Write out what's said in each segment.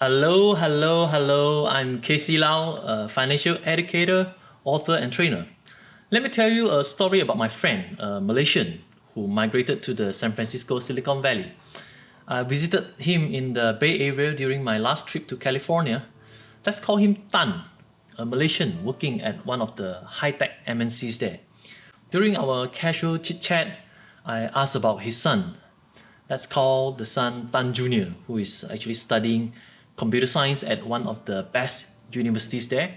Hello. I'm KCLau, a financial educator, author, and trainer. Let me tell you a story about my friend, a Malaysian who migrated to the San Francisco Silicon Valley. I visited him in the Bay Area during my last trip to California. Let's call him Tan, a Malaysian working at one of the high-tech MNCs there. During our casual chit-chat, I asked about his son. Let's call the son Tan Jr., who is actually studying computer science at one of the best universities there.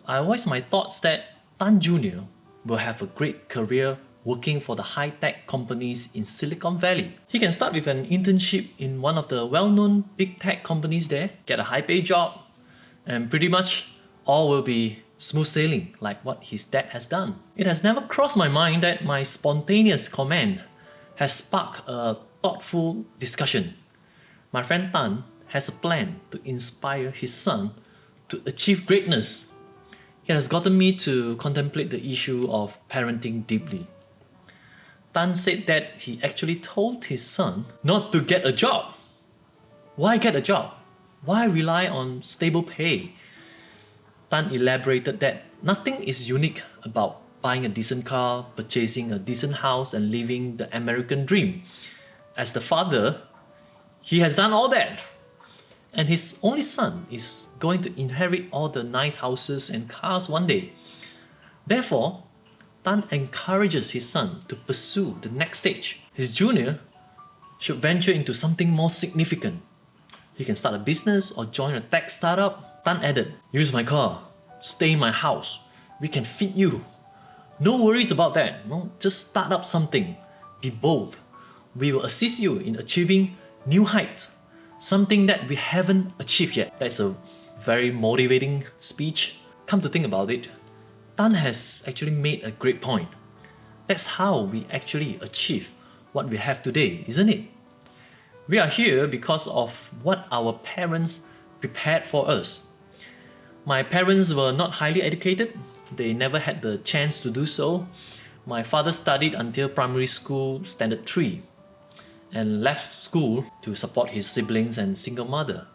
I voiced my thoughts that Tan Jr. will have a great career working for the high-tech companies in Silicon Valley. He can start with an internship in one of the well-known big tech companies there, get a high-paid job, and pretty much all will be smooth sailing like what his dad has done. It has never crossed my mind that my spontaneous comment has sparked a thoughtful discussion. My friend Tan has a plan to inspire his son to achieve greatness. It has gotten me to contemplate the issue of parenting deeply. Tan said that he actually told his son not to get a job. Why get a job? Why rely on stable pay? Tan elaborated that nothing is unique about buying a decent car, purchasing a decent house, and living the American dream. As the father, he has done all that. And his only son is going to inherit all the nice houses and cars one day. Therefore, Tan encourages his son to pursue the next stage. His junior should venture into something more significant. He can start a business or join a tech startup. Tan added, "Use my car, stay in my house, we can feed you. No worries about that, no? Just start up something, be bold. We will assist you in achieving new heights. Something that we haven't achieved yet." That's a very motivating speech. Come to think about it, Tan has actually made a great point. That's how we actually achieve what we have today, isn't it? We are here because of what our parents prepared for us. My parents were not highly educated. They never had the chance to do so. My father studied until primary school standard 3 and left school to support his siblings and single mother.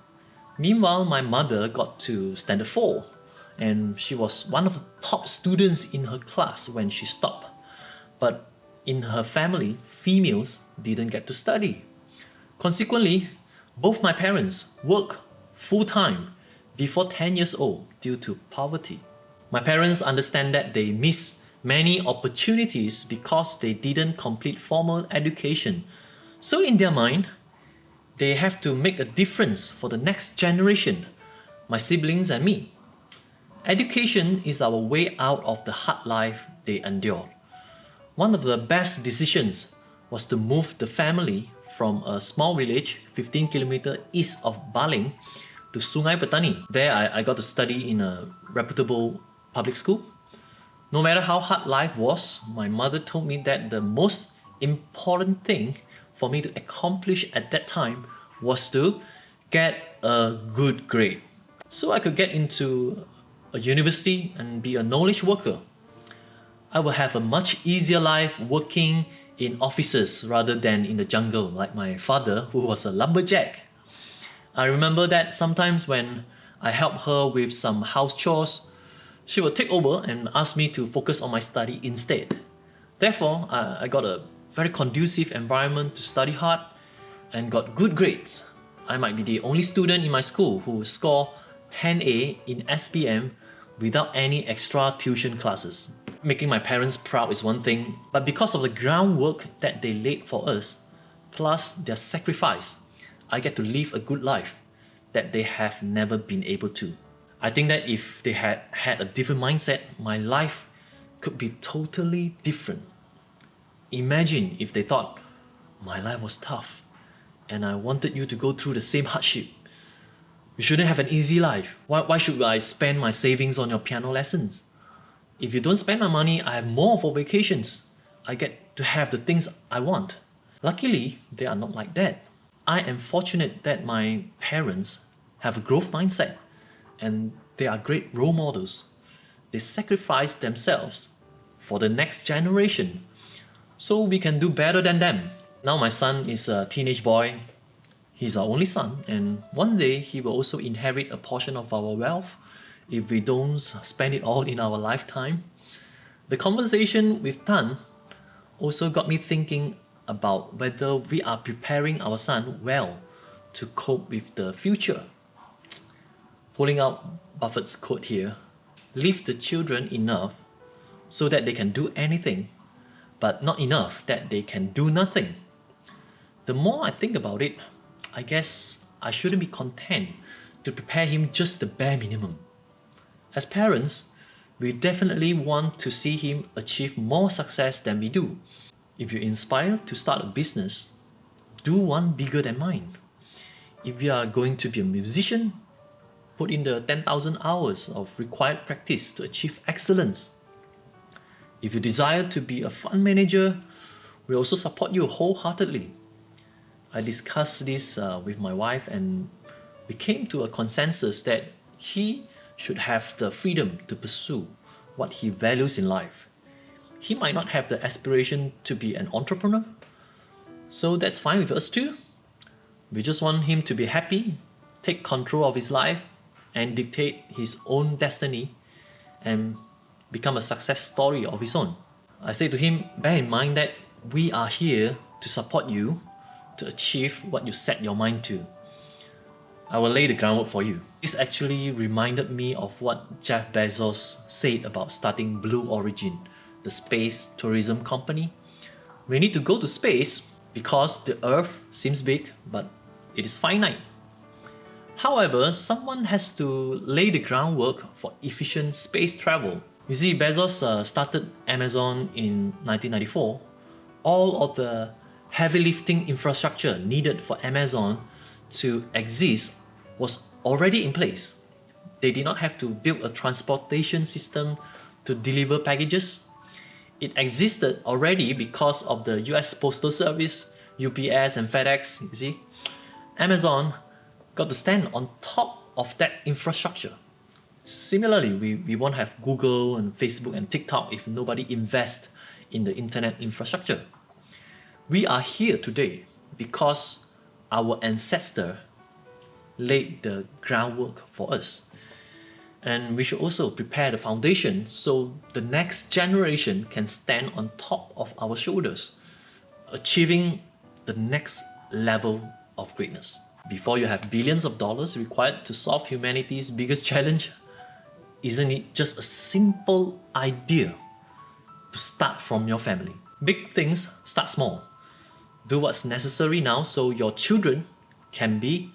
Meanwhile, my mother got to standard 4 and she was one of the top students in her class when she stopped. But in her family, females didn't get to study. Consequently, both my parents worked full-time before 10 years old due to poverty. My parents understand that they missed many opportunities because they didn't complete formal education. So in their mind, they have to make a difference for the next generation, my siblings and me. Education is our way out of the hard life they endure. One of the best decisions was to move the family from a small village 15 kilometers east of Baling to Sungai Petani. There I got to study in a reputable public school. No matter how hard life was, my mother told me that the most important thing for me to accomplish at that time was to get a good grade, so I could get into a university and be a knowledge worker. I will have a much easier life working in offices rather than in the jungle like my father, who was a lumberjack. I remember that sometimes when I helped her with some house chores, she would take over and ask me to focus on my study instead. Therefore, I got a very conducive environment to study hard and got good grades. I might be the only student in my school who scored 10A in SPM without any extra tuition classes. Making my parents proud is one thing, but because of the groundwork that they laid for us, plus their sacrifice, I get to live a good life that they have never been able to. I think that if they had had a different mindset, my life could be totally different. Imagine if they thought, my life was tough and I wanted you to go through the same hardship. You shouldn't have an easy life. Why should I spend my savings on your piano lessons? If you don't spend my money, I have more for vacations. I get to have the things I want. Luckily, they are not like that. I am fortunate that my parents have a growth mindset and they are great role models. They sacrifice themselves for the next generation, so we can do better than them. Now my son is a teenage boy. He's our only son, and one day he will also inherit a portion of our wealth if we don't spend it all in our lifetime. The conversation with Tan also got me thinking about whether we are preparing our son well to cope with the future. Pulling out Buffett's quote here, leave the children enough so that they can do anything, but not enough that they can do nothing. The more I think about it, I guess I shouldn't be content to prepare him just the bare minimum. As parents, we definitely want to see him achieve more success than we do. If you're inspired to start a business, do one bigger than mine. If you are going to be a musician, put in the 10,000 hours of required practice to achieve excellence. If you desire to be a fund manager, we also support you wholeheartedly. I discussed this with my wife, and we came to a consensus that he should have the freedom to pursue what he values in life. He might not have the aspiration to be an entrepreneur, so that's fine with us too. We just want him to be happy, take control of his life, and dictate his own destiny and become a success story of his own. I say to him, bear in mind that we are here to support you to achieve what you set your mind to. I will lay the groundwork for you. This actually reminded me of what Jeff Bezos said about starting Blue Origin, the space tourism company. We need to go to space because the Earth seems big, but it is finite. However, someone has to lay the groundwork for efficient space travel. You see, Bezos started Amazon in 1994. All of the heavy lifting infrastructure needed for Amazon to exist was already in place. They did not have to build a transportation system to deliver packages. It existed already because of the US Postal Service, UPS and FedEx, you see. Amazon got to stand on top of that infrastructure. Similarly, we won't have Google and Facebook and TikTok if nobody invests in the internet infrastructure. We are here today because our ancestor laid the groundwork for us. And we should also prepare the foundation so the next generation can stand on top of our shoulders, achieving the next level of greatness. Before you have billions of dollars required to solve humanity's biggest challenge, isn't it just a simple idea to start from your family? Big things start small. Do what's necessary now so your children can be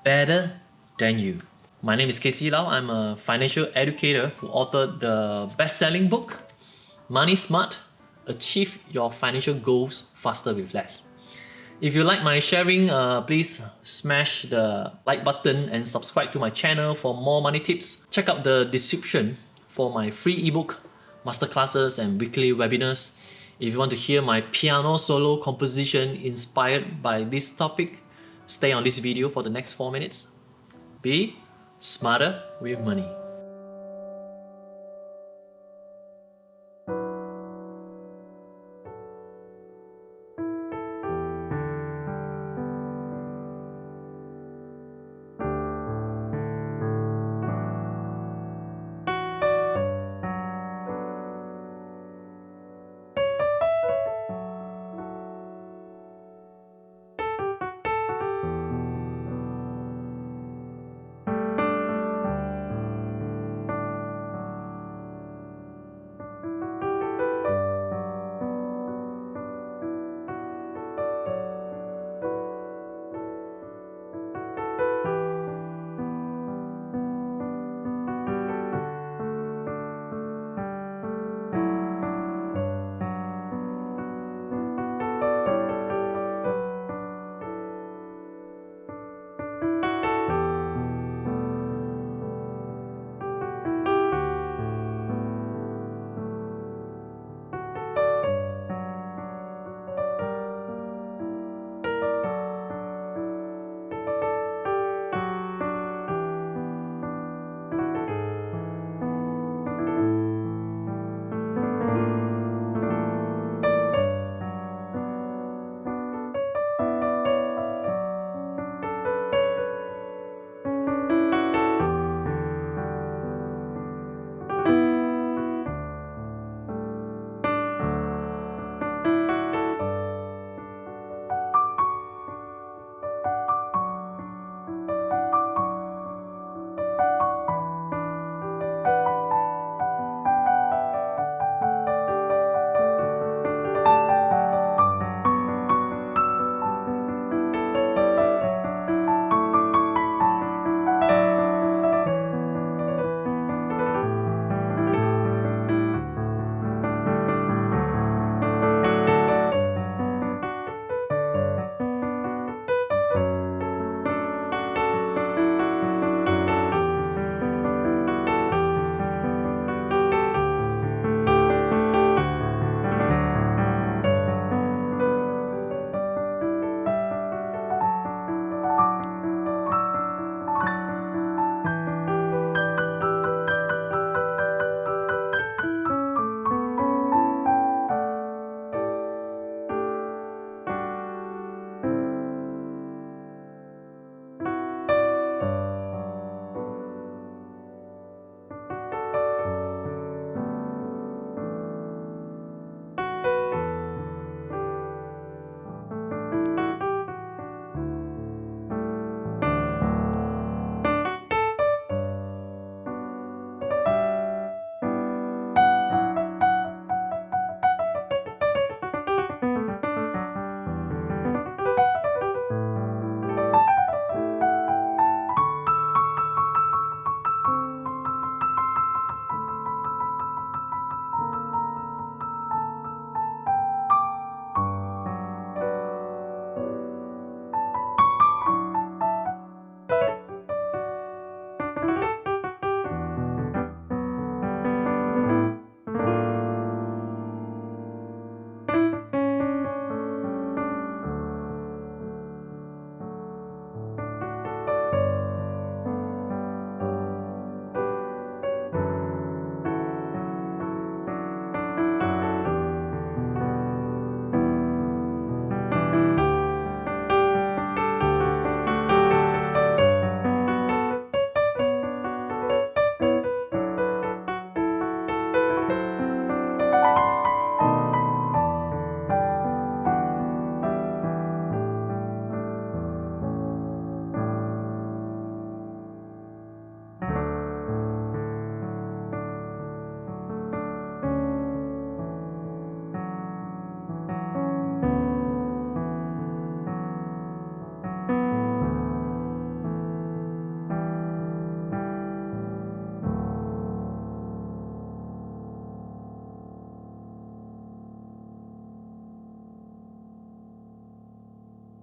better than you. My name is KCLau. I'm a financial educator who authored the best-selling book, Money Smart, Achieve Your Financial Goals Faster with Less. If you like my sharing, please smash the like button and subscribe to my channel for more money tips. Check out the description for my free ebook, Masterclasses and weekly webinars. If you want to hear my piano solo composition inspired by this topic, stay on this video for the next 4 minutes. Be smarter with money.